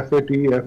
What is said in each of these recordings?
FATF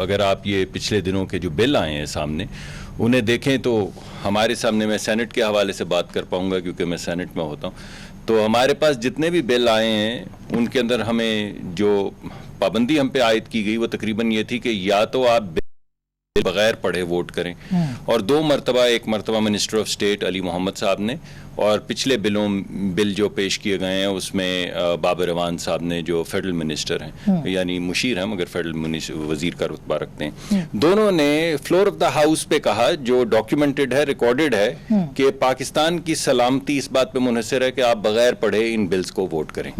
اگر آپ یہ پچھلے دنوں کے جو بل آئے ہیں سامنے انہیں دیکھیں تو ہمارے سامنے، میں سینٹ کے حوالے سے بات کر پاؤں گا کیونکہ میں سینٹ میں ہوتا ہوں، تو ہمارے پاس جتنے بھی بل آئے ہیں ان کے اندر ہمیں جو پابندی ہم پہ عائد کی گئی وہ تقریباً یہ تھی کہ یا تو آپ بغیر پڑھے ووٹ کریں، اور 2 مرتبہ، ایک مرتبہ منسٹر آف اسٹیٹ علی محمد صاحب نے، اور پچھلے بل جو پیش کیے گئے ہیں اس میں بابر اعوان صاحب نے جو فیڈرل منسٹر ہیں، یعنی مشیر ہیں مگر فیڈرل وزیر کا رتبہ رکھتے ہیں، دونوں نے فلور آف دا ہاؤس پہ کہا، جو ڈاکیومنٹڈ ہے، ریکارڈڈ ہے، کہ پاکستان کی سلامتی اس بات پہ منحصر ہے کہ آپ بغیر پڑھے ان بلز کو ووٹ کریں۔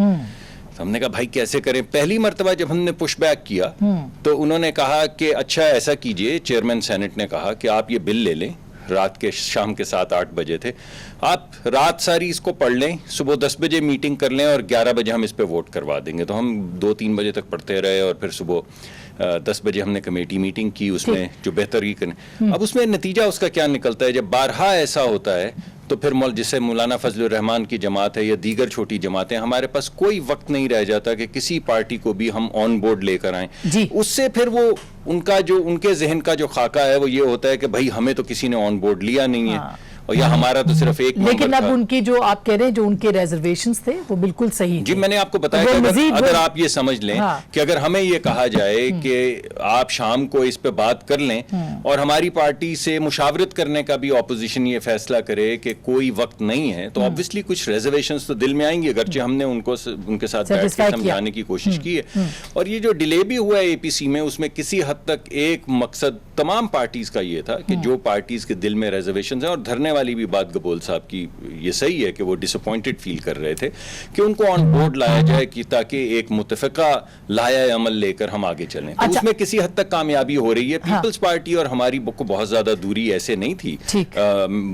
ہم نے کہا بھائی کیسے کریں؟ پہلی مرتبہ جب ہم نے پش بیک کیا تو انہوں نے کہا کہ اچھا ایسا کیجئے، چیئرمین سینٹ نے کہا کہ آپ یہ بل لے لیں، رات کے شام کے 7-8 بجے تھے، آپ رات ساری اس کو پڑھ لیں، صبح 10 بجے میٹنگ کر لیں اور 11 بجے ہم اس پہ ووٹ کروا دیں گے۔ تو ہم 2-3 بجے تک پڑھتے رہے اور پھر صبح 10 بجے ہم نے کمیٹی میٹنگ کی، اس میں جو بہتری کریں۔ اب اس میں نتیجہ اس کا کیا نکلتا ہے؟ جب بارہا ایسا ہوتا ہے تو پھر جسے مولانا فضل الرحمان کی جماعت ہے یا دیگر چھوٹی جماعتیں، ہمارے پاس کوئی وقت نہیں رہ جاتا کہ کسی پارٹی کو بھی ہم آن بورڈ لے کر آئیں۔ اس سے پھر وہ ان کے ذہن کا جو خاکہ ہے وہ یہ ہوتا ہے کہ بھائی ہمیں تو کسی نے آن بورڈ لیا نہیں ہے، اور یا ہمارا تو صرف ایک نمبر لیکن اب تھا۔ ان کی جو آپ کہہ رہے ہیں جو ان کے ریزرویشنز تھے وہ بالکل صحیح جی میں نے آپ کو بتایا کہ اگر آپ یہ سمجھ لیں کہ اگر ہمیں یہ کہا جائے کہ آپ شام کو اس پہ بات کر لیں اور ہماری پارٹی سے مشاورت کرنے کا بھی اپوزیشن یہ فیصلہ کرے کہ کوئی وقت نہیں ہے، تو obviously کچھ ریزرویشنز تو دل میں آئیں گے، اگرچہ ہم نے ان کے ساتھ بیٹھ کے سمجھانے کی کوشش کی ہے۔ اور یہ جو ڈیلے بھی ہوا ہے اے پی سی میں، اس میں کسی حد تک ایک مقصد تمام پارٹیز کا یہ تھا کہ جو پارٹیز کے دل میں ریزرویشنز ہیں، اور دھرنے والی بھی بات گبول صاحب کی یہ صحیح ہے کہ وہ ڈس اپوائنٹڈ فیل کر رہے تھے، کہ ان کو آن بورڈ لایا جائے کہ تاکہ ایک متفقہ لائحہ عمل لے کر ہم آگے چلیں۔ تو اس میں کسی حد تک کامیابی ہو رہی ہے۔ پیپلز پارٹی اور ہماری کو بہت زیادہ دوری ایسے نہیں تھی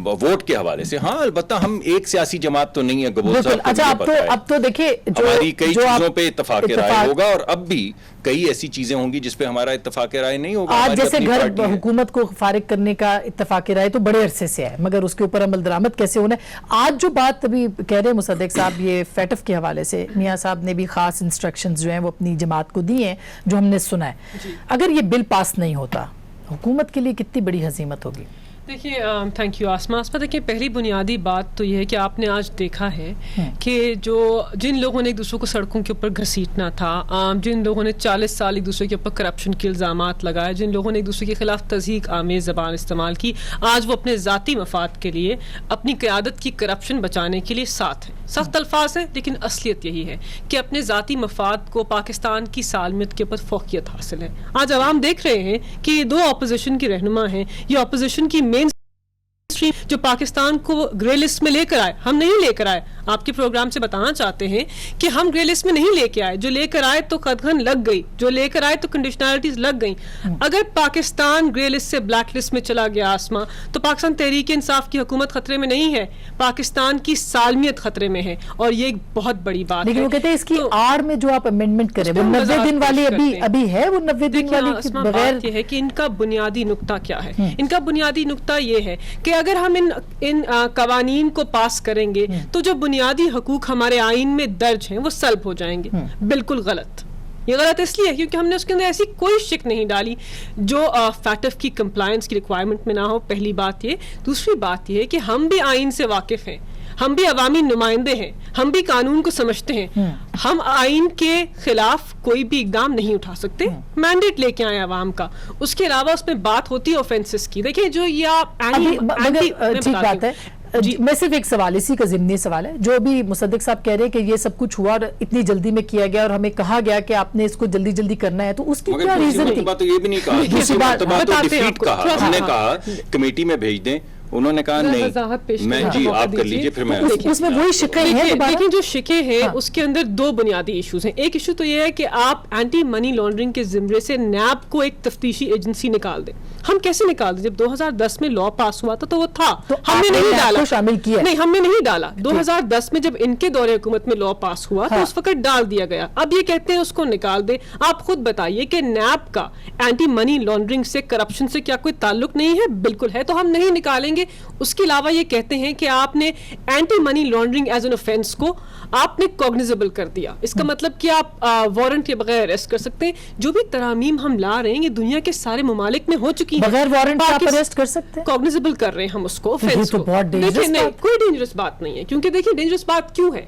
ووٹ کے حوالے سے۔ ہاں البتہ ہم ایک سیاسی جماعت تو نہیں ہے، گبول صاحب کو اب تو دیکھیں ہماری کئی چیزوں پہ اتفاق رائے ہوگا، اور اب بھی کئی ایسی چیزیں ہوں گی جس پہ ہمارا اتفاق رائے نہیں ہوگا۔ آج جیسے گھر حکومت کو فارغ کرنے کا اتفاق رائے تو بڑے عرصے سے ہے، مگر اس کے اوپر عمل درآمد کیسے ہونا ہے؟ آج جو بات ابھی کہہ رہے ہیں مصدق صاحب، یہ فیٹف کے حوالے سے میاں صاحب نے بھی خاص انسٹرکشنز جو ہیں وہ اپنی جماعت کو دی ہیں، جو ہم نے سنا ہے۔ اگر یہ بل پاس نہیں ہوتا حکومت کے لیے کتنی بڑی ہزیمت ہوگی؟ دیکھیے تھینک یو آسما۔ دیکھیے پہلی بنیادی بات تو یہ ہے کہ آپ نے آج دیکھا ہے کہ جن لوگوں نے ایک دوسرے کو سڑکوں کے اوپر گھسیٹنا تھا، جن لوگوں نے 40 سال ایک دوسرے کے اوپر کرپشن کے الزامات لگائے، جن لوگوں نے ایک دوسرے کے خلاف تضحیک آمیز زبان استعمال کی، آج وہ اپنے ذاتی مفاد کے لیے، اپنی قیادت کی کرپشن بچانے کے لیے ساتھ ہیں۔ سخت الفاظ ہیں لیکن اصلیت یہی ہے کہ اپنے ذاتی مفاد کو پاکستان کی سالمیت کے اوپر فوقیت حاصل ہے۔ آج عوام دیکھ رہے ہیں کہ یہ 2 اپوزیشن کی رہنما ہیں، یہ اپوزیشن کی مین جو پاکستان کو گرے لسٹ میں لے کر آئے، ہم نہیں لے کر آئے۔ آپ کے پروگرام سے بتانا چاہتے ہیں کہ ہم گرے لسٹ میں نہیں لے کے آئے، جو لے کر آئے تو قدغن لگ گئی، جو لے کر آئے تو کنڈیشنلٹیز لگ گئیں۔ اگر پاکستان گرے لسٹ سے بلیک لسٹ میں چلا گیا آسما، تو پاکستان تحریک انصاف کی حکومت خطرے میں نہیں ہے، پاکستان کی سالمیت خطرے میں ہے، اور یہ ایک بہت بڑی بات ہے۔ لیکن وہ کہتے ہیں اس کی آڑ میں جو آپ امینڈمنٹ کریں وہ 90 دن والی ابھی ہے، وہ 90 دن والی بغیر یہ ہے کہ ان کا بنیادی نقطہ کیا ہے۔ ان کا بنیادی نقطہ یہ ہے کہ اگر ہم ان قوانین کو پاس کریں گے تو جو بنیادی حقوق ہمارے آئین میں درج ہیں وہ سلب ہو جائیں گے۔ بالکل غلط۔ یہ غلط اس لیے ہے کیونکہ ہم نے اس کے اندر ایسی کوئی شک نہیں ڈالی جو فیٹف کی کمپلائنس کی ریکوائرمنٹ میں نہ ہو، پہلی بات یہ۔ دوسری بات یہ ہے کہ ہم بھی آئین سے واقف ہیں، ہم بھی عوامی نمائندے ہیں، ہم بھی قانون کو سمجھتے ہیں، ہم آئین کے خلاف کوئی بھی اقدام نہیں اٹھا سکتے، مینڈیٹ لے کے آئے عوام کا۔ اس کے علاوہ اس میں بات ہوتی ہے اوفینسز کی۔ دیکھیں جو ٹھیک بات ہے، میں صرف ایک سوال، اسی کا ضمنی سوال ہے، جو بھی مصدق صاحب کہہ رہے ہیں کہ یہ سب کچھ ہوا اور اتنی جلدی میں کیا گیا اور ہمیں کہا گیا کہ آپ نے اس کو جلدی جلدی کرنا ہے، تو اس کی کیا ریزن تھی؟ تو یہ بھی نہیں کہا، دوسری مرتبہ تو ڈیفیٹ کہا، ہم نے کہا کمیٹی میں بھیج دیں، انہوں نے کہا نہیں، میں جی آپ کر لیجئے، پھر میں اس میں وہی شکیں ہیں۔ لیکن جو شکیں ہیں اس کے اندر 2 بنیادی ایشوز ہیں۔ ایک ایشو تو یہ ہے کہ آپ اینٹی منی لانڈرنگ کے زمرے سے نیب کو ایک تفتیشی ایجنسی نکال دیں۔ ہم کیسے نکال دیں؟ جب 2010 میں لا پاس ہوا تھا تو وہ تھا, ہم نے آپ نہیں NAP ڈالا, کو شامل کیا, نہیں ہم نے نہیں ڈالا. 2010 میں جب ان کے دور حکومت میں لا پاس ہوا تو اس وقت ڈال دیا گیا. اب یہ کہتے ہیں اس کو نکال دیں. آپ خود بتائیے کہ نیب کا اینٹی منی لانڈرنگ سے, کرپشن سے کیا کوئی تعلق نہیں ہے؟ بالکل ہے, تو ہم نہیں نکالیں گے. اس کے علاوہ یہ کہتے ہیں کہ آپ نے anti money laundering as an offence کو آپ نے کوگنیزیبل کر دیا. اس کا مطلب کہ آپ وارنٹ کے بغیر اریسٹ کر سکتے ہیں. جو بھی ترامیم ہم لا رہے ہیں یہ دنیا کے سارے ممالک میں ہو چکی ہیں. بغیر وارنٹ آپ اریسٹ کر سکتے ہیں, کوگنیزیبل کر رہے ہیں ہم اس کو, اوفینس کو. دیکھیں نہیں, کوئی ڈینجرس بات نہیں ہے, کیونکہ دیکھیں ڈینجرس بات کیوں ہے.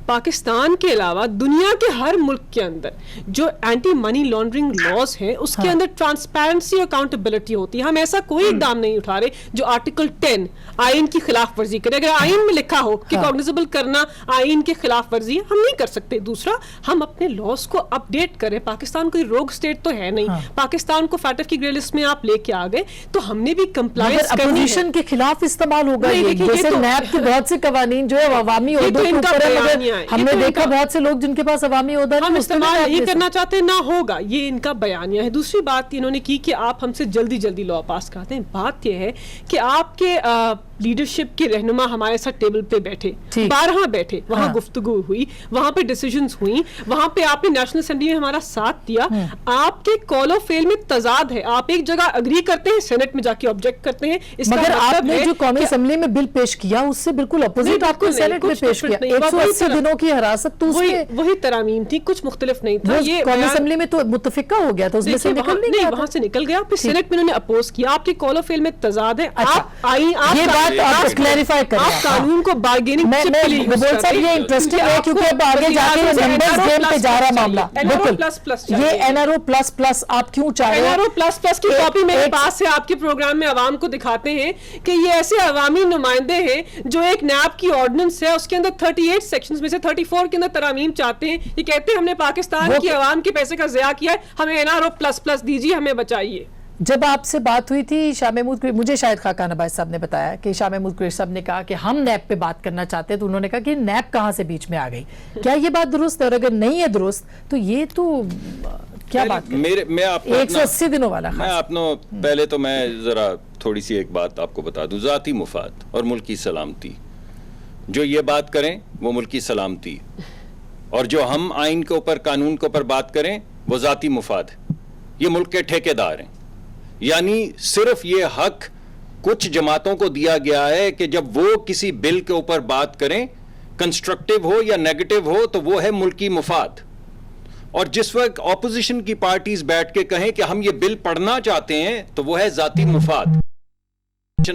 پاکستان کے علاوہ دنیا کے ہر ملک کے اندر جو اینٹی منی لانڈرنگ لاز ہیں اس کے اندر ٹرانسپیرنسی اور اکاؤنٹیبلٹی ہوتی ہے. ہم ایسا کوئی اقدام نہیں اٹھا رہے جو آرٹیکل 10 آئین کی خلاف ورزی کرے. اگر آئین میں لکھا ہو کہ کوگنیزیبل کرنا آئین کی خلاف ورزی ہے, ہم نہیں کر سکتے. دوسرا, ہم اپنے لاز کو اپڈیٹ کریں. پاکستان کوئی روگ اسٹیٹ تو ہے نہیں. پاکستان کو فیٹف کی گرے لسٹ میں آپ لے کے آ گئے تو ہم نے بھی کمپلائنس کرنی ہے. اپوزیشن کے خلاف استعمال ہوگا یہ, جیسے نیب کے بہت سے قوانین جو ہے عوامی عہدوں کے اوپر ہے, مگر ہم نے دیکھا بہت سے لوگ جن کے پاس عوامی عہدہ ہم استعمال نہیں کرنا چاہتے, نہ ہوگا. یہ ان کا بیانیہ ہے. دوسری بات انہوں نے کی کہ آپ ہم سے جلدی جلدی لا پاس کرتے ہیں. بات یہ ہے کہ آپ کے لیڈرشپ کے رہنما ہمارے ساتھ ٹیبل پہ بیٹھے, 12 بیٹھے, وہاں گفتگو ہوئی, وہاں پہ ڈیسیجنز ہوئی, وہاں پہ آپ نے نیشنل اسمبلی میں ہمارا ساتھ دیا. آپ کے کال آف فیل میں تضاد ہے. آپ ایک جگہ اگری کرتے ہیں, سینٹ میں جا کے آبجیکٹ کرتے ہیں. مگر آپ نے جو قومی اسمبلی میں بل پیش کیا اس سے بالکل اپوزٹ آپ نے سینٹ میں پیش کیا. 180 دنوں کی حراست, تو وہی ترامیم تھی, کچھ مختلف نہیں تھا. یہ قومی اسمبلی میں تو متفقہ ہو گیا تھا, اس میں سے نکل نہیں گیا, وہاں سے نکل گیا. پھر سینٹ میں انہوں نے اپوز کیا. آپ کے کال آف فیل میں تضاد ہے. یہ بات آپ کلیریفائی کریں. آپ قانون کو بارگیننگ چپ کے لیے یوز کرتے ہیں. یہ انٹرسٹنگ ہے کیونکہ اب آگے جا کے نمبرز گیم پہ جا رہا معاملہ. بالکل یہ NRO++ آپ کیوں چاہ رہے ہیں؟ NRO++ کی کاپی میرے پاس ہے. آپ کے پروگرام میں عوام کو دکھاتے ہیں کہ یہ ایسے عوامی نمائندے ہیں جو ایک نیب کی آرڈیننس ہے, اس کے اندر 38 سیکشنز میں سے 34 کے اندر ترامیم چاہتے ہیں. یہ کہتے ہیں ہم نے پاکستان کی عوام کے پیسے کا ضیاع کیا ہے, ہمیں NRO++ دیجیے, ہمیں بچائیے. جب آپ سے بات ہوئی تھی شاہ محمود قریشی, مجھے شاید خاقان عباس صاحب نے بتایا کہ شاہ محمود قریشی صاحب نے کہا کہ ہم نیب پہ بات کرنا چاہتے ہیں, تو انہوں نے کہا کہ نیب کہاں سے بیچ میں آ گئی. کیا یہ بات درست ہے؟ اور اگر نہیں ہے درست تو یہ تو کیا بات میں 180 دنوں والا پہلے تو میں ذرا تھوڑی سی ایک بات آپ کو بتا دوں. ذاتی مفاد اور ملکی سلامتی, جو یہ بات کریں وہ ملکی سلامتی, اور جو ہم آئین کے اوپر, قانون کے اوپر بات کریں وہ ذاتی مفاد ہے. یہ ملک کے ٹھیکیدار ہیں. یعنی صرف یہ حق کچھ جماعتوں کو دیا گیا ہے کہ جب وہ کسی بل کے اوپر بات کریں, کنسٹرکٹیو ہو یا نیگیٹو ہو, تو وہ ہے ملکی مفاد. اور جس وقت اپوزیشن کی پارٹیز بیٹھ کے کہیں کہ ہم یہ بل پڑھنا چاہتے ہیں, تو وہ ہے ذاتی مفاد.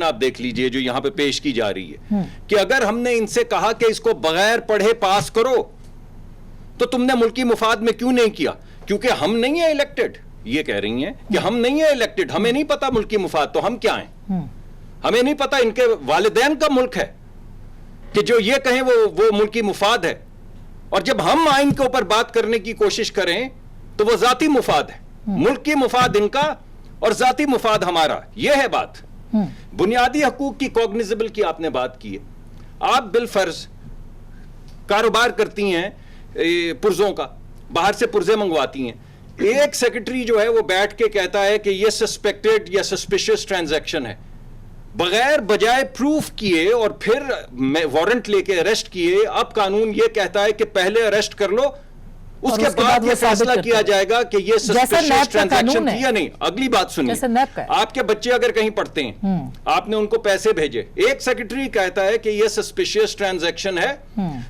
آپ دیکھ لیجئے جو یہاں پہ پیش کی جا رہی ہے کہ اگر ہم نے ان سے کہا کہ اس کو بغیر پڑھے پاس کرو, تو تم نے ملکی مفاد میں کیوں نہیں کیا؟ کیونکہ ہم نہیں ہیں الیکٹڈ. یہ کہہ رہی ہیں کہ ہم نہیں ہیں الیکٹڈ, ہمیں نہیں پتا ملکی مفاد, تو ہم کیا ہیں؟ ہمیں نہیں پتا. ان کے والدین کا ملک ہے کہ جو یہ کہیں وہ ملکی مفاد ہے. اور جب ہم آئین کے اوپر بات کرنے کی کوشش کریں تو وہ ذاتی مفاد ہے. ملکی مفاد ان کا اور ذاتی مفاد ہمارا, یہ ہے بات. بنیادی حقوق کی کوگنیزیبل کی آپ نے بات کی ہے. آپ بالفرض کاروبار کرتی ہیں پرزوں کا, باہر سے پرزے منگواتی ہیں. ایک سیکرٹری جو ہے وہ بیٹھ کے کہتا ہے کہ یہ سسپیکٹڈ یا سسپیشس ٹرانزیکشن ہے, بغیر بجائے پروف کیے اور پھر وارنٹ لے کے اریسٹ کیے. اب قانون یہ کہتا ہے کہ پہلے اریسٹ کر لو, اس کے بعد یہ فیصلہ کیا جائے گا کہ یہ سسپیشس ٹرانزیکشن تھی یا نہیں. اگلی بات سنیے, آپ کے بچے اگر کہیں پڑھتے ہیں, آپ نے ان کو پیسے بھیجے, ایک سیکرٹری کہتا ہے کہ یہ سسپیشس ٹرانزیکشن ہے,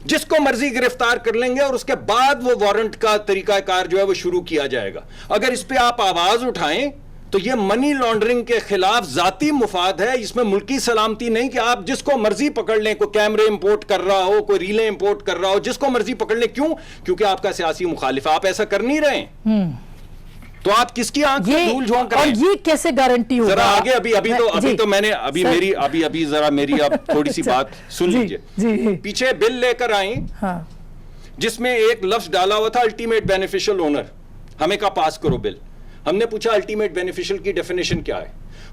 جس کو مرضی گرفتار کر لیں گے, اور اس کے بعد وہ وارنٹ کا طریقہ کار جو ہے وہ شروع کیا جائے گا. اگر اس پہ آپ آواز اٹھائیں تو یہ منی لانڈرنگ کے خلاف ذاتی مفاد ہے. اس میں ملکی سلامتی نہیں کہ آپ جس کو مرضی پکڑ لیں, کوئی کیمرے امپورٹ کر رہا ہو, کوئی ریلیں امپورٹ کر رہا ہو, جس کو مرضی پکڑ لیں. کیوں؟ کیونکہ آپ کا سیاسی مخالف, آپ ایسا کر نہیں رہے ہیں. تو آپ کس کی آنکھ میں دھول جھونک رہے ہیں؟ اور یہ کیسے گارنٹی ہوگا؟ ذرا آگے ابھی تو میں نے ابھی ذرا میری اب تھوڑی سی بات سن لیجئے. پیچھے بل لے کر آئیں جس میں ایک لفظ ڈالا ہوا تھا الٹیمیٹ بینیفیشل اونر. ہمیں کہا پاس کرو بل. ہم نے پوچھا الٹیمیٹ بینیفیشل کی ڈیفینیشن کیا ہے؟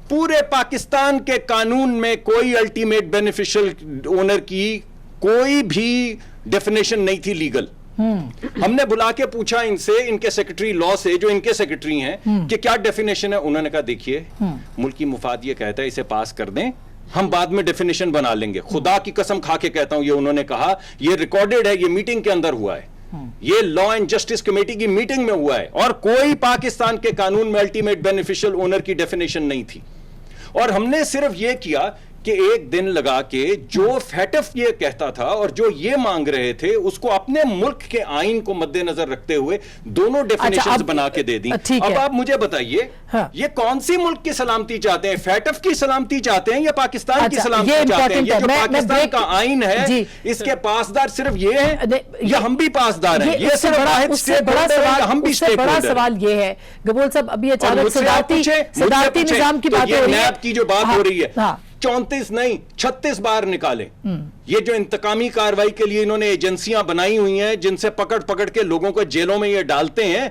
پورے پاکستان کے قانون میں کوئی الٹیمیٹ بینیفیشل اونر کی کوئی بھی ڈیفینیشن نہیں تھی لیگل. ہم نے بلا کے پوچھا ان سے, ان کے سیکرٹری لا سے جو ان کے سیکرٹری ہیں, کہ کیا ڈیفینیشن ہے. انہوں نے کہا دیکھیے ملکی مفاد یہ کہتا ہے اسے پاس کر دیں, ہم بعد میں ڈیفینیشن بنا لیں گے. خدا کی قسم کھا کے کہتا ہوں, یہ انہوں نے کہا, یہ ریکارڈڈ ہے, یہ میٹنگ کے اندر ہوا ہے, یہ لا اینڈ جسٹس کمیٹی کی میٹنگ میں ہوا ہے, اور کوئی پاکستان کے قانون میں الٹیمیٹ بینیفیشل اونر کی ڈیفینیشن نہیں تھی. اور ہم نے صرف یہ کیا کہ ایک دن لگا کے جو فیٹف یہ کہتا تھا اور جو یہ مانگ رہے تھے اس کو اپنے ملک کے آئین کو مد نظر رکھتے ہوئے دونوں ڈیفینیشنز بنا کے دے دیں. اب آپ مجھے بتائیے یہ کون سی ملک کی سلامتی چاہتے ہیں, فیٹف کی سلامتی چاہتے ہیں یا پاکستان کی سلامتی چاہتے ہیں؟ یہ جو پاکستان کا آئین ہے اس کے پاسدار صرف یہ ہیں یا ہم بھی پاسدار ہیں؟ یہ صرف واحد اسٹیک ہولڈر ہے یا ہم بھی اسٹیک ہولڈر ہیں؟ بڑا سوال یہ ہے گبول صاحب, ابھی اچانک صدارتی نظام کی بات ہو رہی ہے, نیب کی جو بات ہو رہی ہے 34 نہیں 36 بار نکالے. یہ جو انتقامی کاروائی کے لیے انہوں نے ایجنسیاں بنائی ہوئی ہیں جن سے پکڑ کے لوگوں کو جیلوں میں یہ ڈالتے ہیں,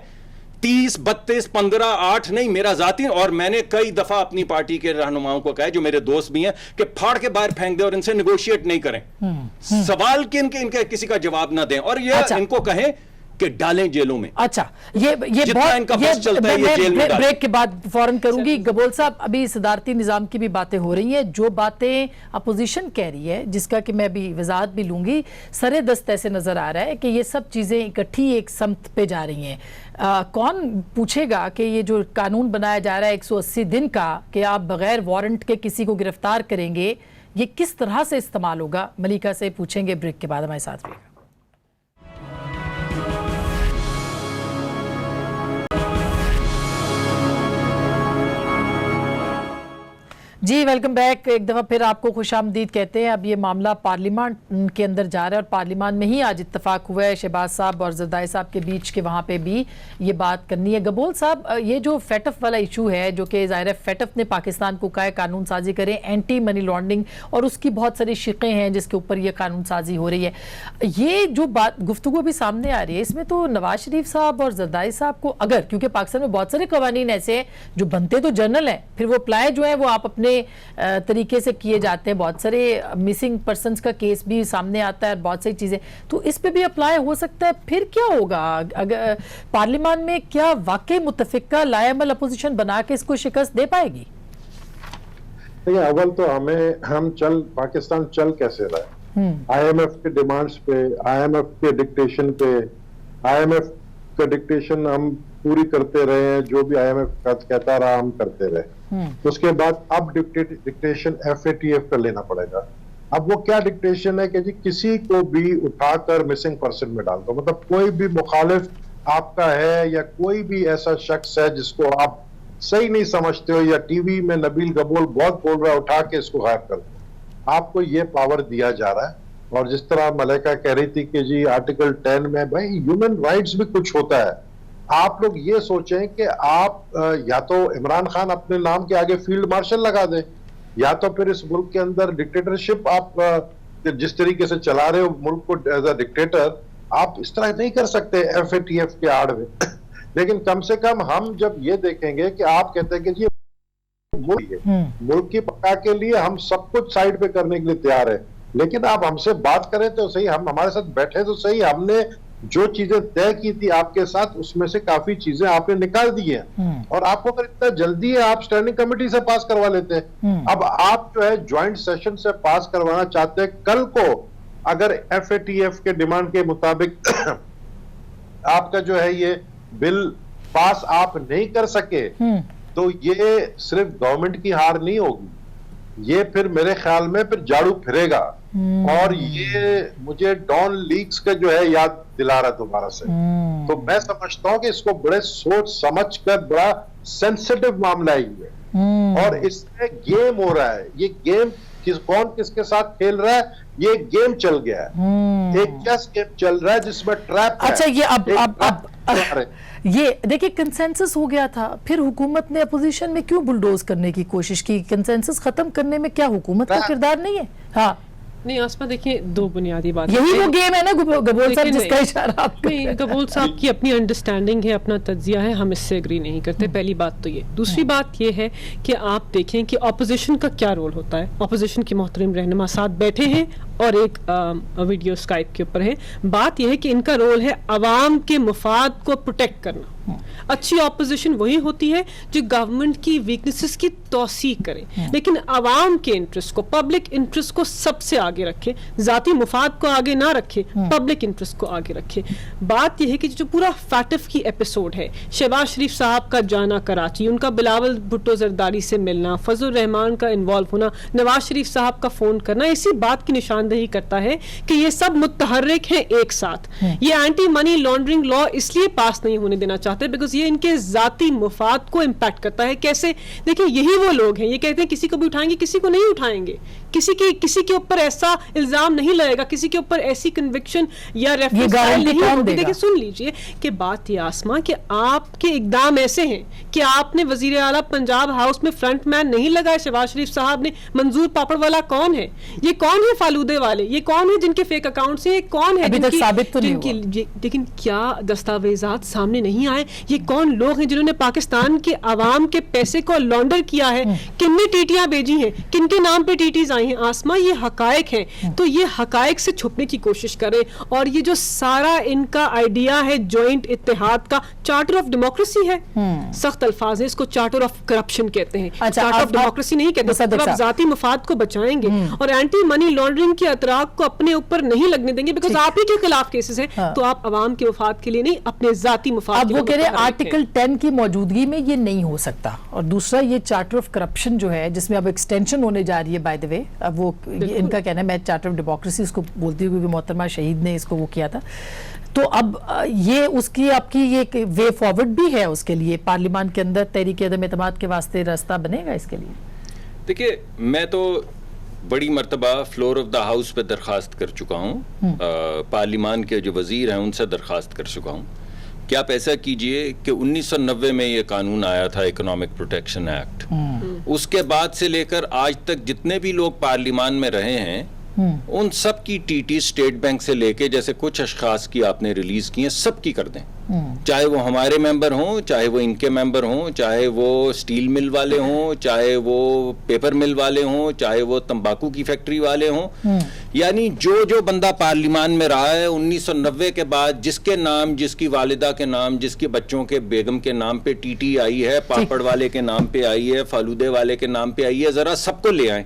30 32 15 8 نہیں, میرا ذاتی, اور میں نے کئی دفعہ اپنی پارٹی کے رہنماؤں کو کہا جو میرے دوست بھی ہیں کہ پھاڑ کے باہر پھینک دیں اور ان سے نیگوشیٹ نہیں کریں, سوال کہ ان کے کسی کا جواب نہ دیں, اور یہ ان کو کہیں کہ ڈالیں جیلوں میں. اچھا, یہ بریک کے بعد فوراً کروں گی. گبول صاحب, ابھی صدارتی نظام کی بھی باتیں ہو رہی ہیں, جو باتیں اپوزیشن کہہ رہی ہے جس کا کہ میں بھی وضاحت بھی لوں گی, سرے دست ایسے نظر آ رہا ہے کہ یہ سب چیزیں اکٹھی ایک سمت پہ جا رہی ہیں. کون پوچھے گا کہ یہ جو قانون بنایا جا رہا ہے 180 دن کا کہ آپ بغیر وارنٹ کے کسی کو گرفتار کریں گے, یہ کس طرح سے استعمال ہوگا؟ ملیکہ سے پوچھیں گے بریک کے بعد. ہمارے ساتھ رہیے گا. جی ویلکم بیک. ایک دفعہ پھر آپ کو خوش آمدید کہتے ہیں. اب یہ معاملہ پارلیمان کے اندر جا رہا ہے اور پارلیمان میں ہی آج اتفاق ہوا ہے شہباز صاحب اور زرداری صاحب کے بیچ کے وہاں پہ بھی یہ بات کرنی ہے. گبول صاحب, یہ جو فیٹف والا ایشو ہے جو کہ ظاہر ہے فیٹف نے پاکستان کو کہا ہے قانون سازی کریں, اینٹی منی لانڈرنگ, اور اس کی بہت ساری شقیں ہیں جس کے اوپر یہ قانون سازی ہو رہی ہے. یہ جو بات گفتگو بھی سامنے آ رہی ہے اس میں تو نواز شریف صاحب اور زرداری صاحب کو, اگر کیونکہ پاکستان میں بہت سارے قوانین ایسے ہیں جو بنتے تو جنرل ہیں, پھر وہ اپلائی جو ہیں وہ آپ اپنے طریقے سے کیے جاتے ہیں, بہت سارے مسنگ پرسنز کا کیس بھی سامنے آتا ہے اور بہت ساری چیزیں, تو اس پہ بھی اپلائی ہو سکتا ہے. پھر کیا ہوگا اگر پارلیمان میں, کیا واقعی متفقہ لائے عمل اپوزیشن بنا کے اس کو شکست دے پائے گی؟ اول تو ہم پاکستان چل کیسے رہا ہے؟ آئی ایم ایف کے ڈیمانڈز پہ, آئی ایم ایف کے ڈکٹیشن پہ, آئی ایم ایف کا ڈکٹیشن ہم پوری کرتے رہے ہیں, جو بھی آئی ایم ایف کہتا رہا ہم کرتے رہے. اس کے بعد اب dictation F A T F کا لینا پڑے گا. اب وہ کیا ڈکٹیشن ہے کہ جی کسی کو بھی اٹھا کر مسنگ پرسن میں ڈال دو, مطلب کوئی بھی مخالف آپ کا ہے یا کوئی بھی ایسا شخص ہے جس کو آپ صحیح نہیں سمجھتے ہو, یا ٹی وی میں نبیل گبول بہت بول رہا ہے, اٹھا کے اس کو غائب کر دو. آپ کو یہ پاور دیا جا رہا ہے. اور جس طرح ملیکہ کہہ رہی تھی کہ جی آرٹیکل 10 میں بھائی ہیومن رائٹس بھی کچھ ہوتا ہے. آپ لوگ یہ سوچیں کہ آپ یا تو عمران خان اپنے نام کے آگے فیلڈ مارشل لگا دیں, یا تو پھر اس ملک کے اندر ڈکٹیٹرشپ آپ جس طریقے سے چلا رہے ہو ملک کو ایز اے ڈکٹیٹر, آپ اس طرح نہیں کر سکتے ایف اے ٹی ایف کے آڑ میں. لیکن کم سے کم ہم جب یہ دیکھیں گے کہ آپ کہتے ہیں کہ جی ملک کی پکا کے لیے ہم سب کچھ سائڈ پہ کرنے کے لیے تیار ہے, لیکن آپ ہم سے بات کریں تو صحیح, ہم ہمارے ساتھ بیٹھے تو صحیح, ہم نے جو چیزیں طے کی تھی آپ کے ساتھ اس میں سے کافی چیزیں آپ نے نکال دی ہیں, اور آپ کو اگر اتنا جلدی ہے آپ سٹینڈنگ کمیٹی سے پاس کروا لیتے ہیں. اب آپ جو ہے جوائنٹ سیشن سے پاس کروانا چاہتے ہیں. کل کو اگر ایف اے ٹی ایف کے ڈیمانڈ کے مطابق آپ کا جو ہے یہ بل پاس آپ نہیں کر سکے تو یہ صرف گورنمنٹ کی ہار نہیں ہوگی, یہ پھر میرے خیال میں پھر جھاڑو پھرے گا. اور یہ مجھے ڈان لیکس کا جو ہے یاد دلا رہا دوبارہ سے. تو میں سمجھتا ہوں کہ اس کو بڑے سوچ سمجھ کر, بڑا سینسٹیو معاملہ ہے اور اس میں گیم ہو رہا ہے. یہ گیم کون کس کے ساتھ کھیل رہا ہے, یہ گیم چل گیا ہے, ایک چیس گیم چل رہا ہے جس میں ٹریپ ہے. اچھا, یہ یہ دیکھیں کنسنسس ہو گیا تھا, پھر حکومت نے اپوزیشن میں کیوں بلڈوز کرنے کی کوشش کی؟ کنسنسس ختم کرنے میں کیا حکومت کا کردار نہیں ہے؟ ہاں نہیں آسما, دیکھیں دو بنیادی بات, یہی وہ گیم ہے نا گبول صاحب جس کا اشارہ آپ نہیں, گبول صاحب کی اپنی انڈرسٹینڈنگ ہے, اپنا تجزیہ ہے, ہم اس سے اگری نہیں کرتے. پہلی بات تو یہ. دوسری بات یہ ہے کہ آپ دیکھیں کہ اپوزیشن کا کیا رول ہوتا ہے. اپوزیشن کے محترم رہنما ساتھ بیٹھے ہیں اور ایک ویڈیو اسکائپ کے اوپر ہے. بات یہ ہے کہ ان کا رول ہے عوام کے مفاد کو پروٹیکٹ کرنا. اچھی اپوزیشن وہی ہوتی ہے جو گورنمنٹ کی ویکنیسز کی توثیق کرے, لیکن عوام کے انٹرسٹ کو, پبلک انٹرسٹ کو سب سے آگے رکھے, ذاتی مفاد کو آگے نہ رکھے, پبلک انٹرسٹ کو آگے رکھے. بات یہ ہے کہ جو پورا فیٹف کی ایپیسوڈ ہے, شہباز شریف صاحب کا جانا کراچی, ان کا بلاول بھٹو زرداری سے ملنا, فضل الرحمان کا انوالو ہونا, نواز شریف صاحب کا فون کرنا, اسی بات کی نشاندہی کرتا ہے کہ یہ سب متحرک ہیں ایک ساتھ. یہ اینٹی منی لانڈرنگ لا اس لیے پاس نہیں ہونے دینا چاہتے بیکاز یہ ان کے ذاتی مفاد کو امپیکٹ کرتا ہے. کیسے؟ دیکھیں, یہی وہ لوگ ہیں, یہ کہتے ہیں کسی کو بھی اٹھائیں گے, کسی کو نہیں اٹھائیں گے, کسی کے اوپر ایسا الزام نہیں لگے گا, کسی کے اوپر ایسی کنوکشن یا ریفرنس نہیں ہوگی. دیکھیں, سن لیجئے کہ بات یہ آسما کہ آپ کے اقدام ایسے ہیں کہ آپ نے وزیر اعلیٰ پنجاب ہاؤس میں فرنٹ مین نہیں لگا شہباز شریف صاحب نے. منظور پاپڑ والا کون ہے؟ یہ کون ہے فالودے والے؟ یہ کون ہے جن کے فیک اکاؤنٹس ہیں؟ یہ کون ہے جن کی لیکن کیا دستاویزات سامنے نہیں آئے؟ یہ کون لوگ ہیں جنہوں نے پاکستان کے عوام کے پیسے کو لانڈر کیا ہے؟ کن نے ٹیٹیاں بھیجی ہیں؟ کن کے نام پہ ٹیٹیز آئی ہیں؟ آسما, یہ حقائق ہیں. تو یہ حقائق سے چھپنے کی کوشش کریں. اور یہ جو سارا ان کا آئیڈیا ہے جوائنٹ اتحاد کا, چارٹر آف ڈیموکریسی ہے, سخت الفاظ ہے, اس کو چارٹر آف کرپشن کہتے ہیں, چارٹر آف ڈیموکریسی نہیں کہتے. آپ ذاتی مفاد کو بچائیں گے اور اینٹی منی لانڈرنگ کے اطراق کو اپنے اوپر نہیں لگنے دیں گے بیکاز آپ ہی کے خلاف کیسز ہیں, تو آپ عوام کے مفاد کے لیے نہیں, اپنے ذاتی مفاد کے لیے. اب وہ کہہ رہے ہیں آرٹیکل 10 کی موجودگی میں یہ نہیں ہو سکتا. اور دوسرا یہ چارٹر آف کرپشن جو ہے جس میں اب ایکسٹینشن ہونے جا رہی ہے, بائی دی وے, اب وہ ان کا کہنا ہے, میں چارٹر آف ڈیموکریسی اس کو بولتی ہوں کیونکہ محترمہ شہید نے اس کو وہ کیا تھا. تو اب یہ اس کی آپ کی یہ وے فارورڈ بھی ہے اس کے لیے, پارلیمان کے اندر تحریک عدم اعتماد کے واسطے راستہ بنے گا اس کے لیے؟ دیکھیے, میں تو بڑی مرتبہ فلور آف دا ہاؤس پہ درخواست کر چکا ہوں, پارلیمان کے جو وزیر ہیں ان سے درخواست کر چکا ہوں کہ آپ ایسا کیجئے کہ 1990 میں یہ قانون آیا تھا, اکنامک پروٹیکشن ایکٹ, اس کے بعد سے لے کر آج تک جتنے بھی لوگ پارلیمان میں رہے ہیں ان سب کی ٹی ٹی اسٹیٹ بینک سے لے کے جیسے کچھ اشخاص کی آپ نے ریلیز کی ہیں, سب کی کر دیں, چاہے وہ ہمارے ممبر ہوں, چاہے وہ ان کے ممبر ہوں, چاہے وہ اسٹیل مل والے ہوں, چاہے وہ پیپر مل والے ہوں, چاہے وہ تمباکو کی فیکٹری والے ہوں. یعنی جو بندہ پارلیمان میں رہا ہے 1990 کے بعد, جس کے نام, جس کی والدہ کے نام, جس کے بچوں کے بیگم کے نام پہ ٹی ٹی آئی ہے, پاپڑ والے کے نام پہ آئی ہے, فالودے والے کے نام پہ آئی ہے, ذرا سب کو لے آئیں.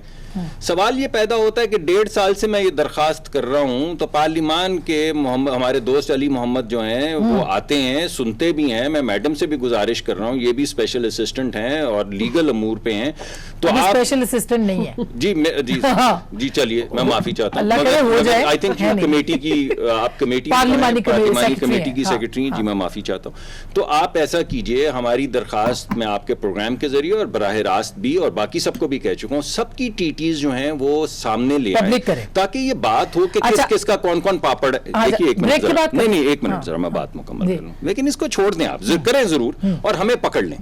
سوال یہ پیدا ہوتا ہے کہ 1.5 سال سے میں یہ درخواست کر رہا ہوں, تو پارلیمان کے ہمارے دوست علی محمد جو ہیں وہ آتے ہیں, سنتے بھی ہیں. میں میڈم سے بھی گزارش کر رہا ہوں, یہ بھی اسپیشل اسسٹنٹ ہیں اور لیگل امور پہ ہیں, تو آپ اسپیشل اسسٹنٹ نہیں ہے. جی چلیے, میں معافی چاہتا ہوں. آئی تھنک کمیٹی کی, آپ کمیٹی پارلیمانی کمیٹی کی سیکرٹری ہیں. جی میں معافی چاہتا ہوں. تو آپ ایسا کیجئے, ہماری درخواست میں آپ کے پروگرام کے ذریعے اور براہ راست بھی, اور باقی سب کو بھی کہہ چکا ہوں, سب کی ٹی جو ہیں وہ سامنے لے آئیں تاکہ یہ بات ہو کہ کس کا کون پاپڑ ہے. دیکھیے ایک منٹ ذرا میں بات مکمل کر لوں, لیکن اس کو چھوڑ دیں, آپ کریں ضرور اور ہمیں پکڑ لیں,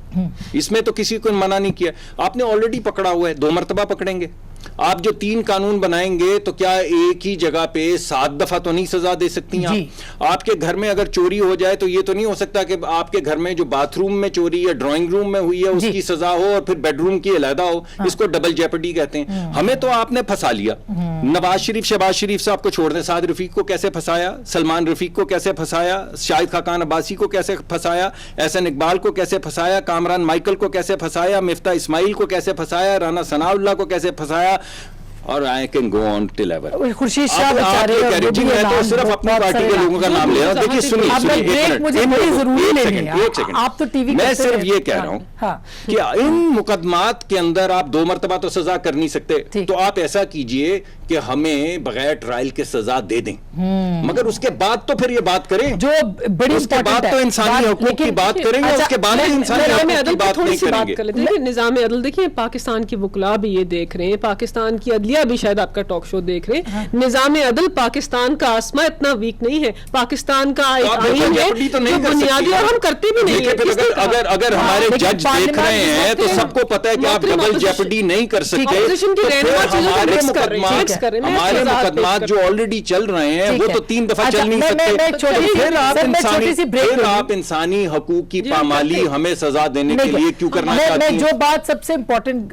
اس میں تو کسی کو منع نہیں کیا. آپ نے آلریڈی پکڑا ہوا ہے, 2 مرتبہ پکڑیں گے. آپ جو 3 قانون بنائیں گے تو کیا ایک ہی جگہ پہ 7 دفعہ تو نہیں سزا دے سکتی ہیں آپ کے گھر میں اگر چوری ہو جائے تو یہ تو نہیں ہو سکتا کہ آپ کے گھر میں جو باتھ روم میں چوری یا ڈرائنگ روم میں ہوئی ہے اس کی سزا ہو اور پھر بیڈ روم کی علیحدہ ہو. اس کو ڈبل جیپرڈی کہتے ہیں. ہمیں تو آپ نے پھنسا لیا. نواز شریف, شہباز شریف صاحب کو چھوڑ دیں, سعد رفیق کو کیسے پھنسایا, سلمان رفیق کو کیسے پھنسایا, شاہد خاقان عباسی کو کیسے پھنسایا, احسن اقبال کو کیسے پھنسایا, کامران مائیکل کو کیسے پھنسایا, مفتاح اسماعیل کو کیسے پھنسایا, رانا ثناء اللہ کو کیسے پھنسایا, اور I can go on till ever. Khurshid Shah بیچارے, میں تو صرف اپنی پارٹی کے لوگوں کا نام لے رہا ہوں. دیکھیے سنیے, میں صرف یہ کہہ رہا ہوں کہ ان مقدمات کے اندر آپ 2 مرتبہ تو سزا کر نہیں سکتے, تو آپ ایسا کیجئے کہ ہمیں بغیر ٹرائل کے سزا دے دیں, مگر اس کے بعد تو پھر یہ بات کریں جو بڑی, اس کے بعد تو انسانی حقوق کی بات کریں گے, اس کے بعد انسانی حقوق کی بات نہیں کریں گے. نظام عدل دیکھیں, پاکستان کی وکلا بھی یہ دیکھ رہے ہیں, پاکستان کی عدلیہ بھی شاید آپ کا ٹاک شو دیکھ رہے ہیں. نظام عدل پاکستان کا آسما اتنا ویک نہیں ہے, پاکستان کا ایک آئین ہے جو بنیادی, اور ہم کرتے بھی نہیں ہیں. اگر ہمارے جج دیکھ رہے ہیں تو سب کو پتا ہے کہ آپ ڈبل جیپرڈی نہیں کر سکتے, ہمارے مقدمات جو آلریڈی چل رہے ہیں وہ تو 3 دفعہ چل نہیں سکتے. پھر آپ انسانی حقوق کی پامالی ہمیں سزا دینے کے لیے کیوں کرنا چاہتی ہیں؟ جو بات سب سے امپورٹنٹ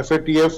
FATF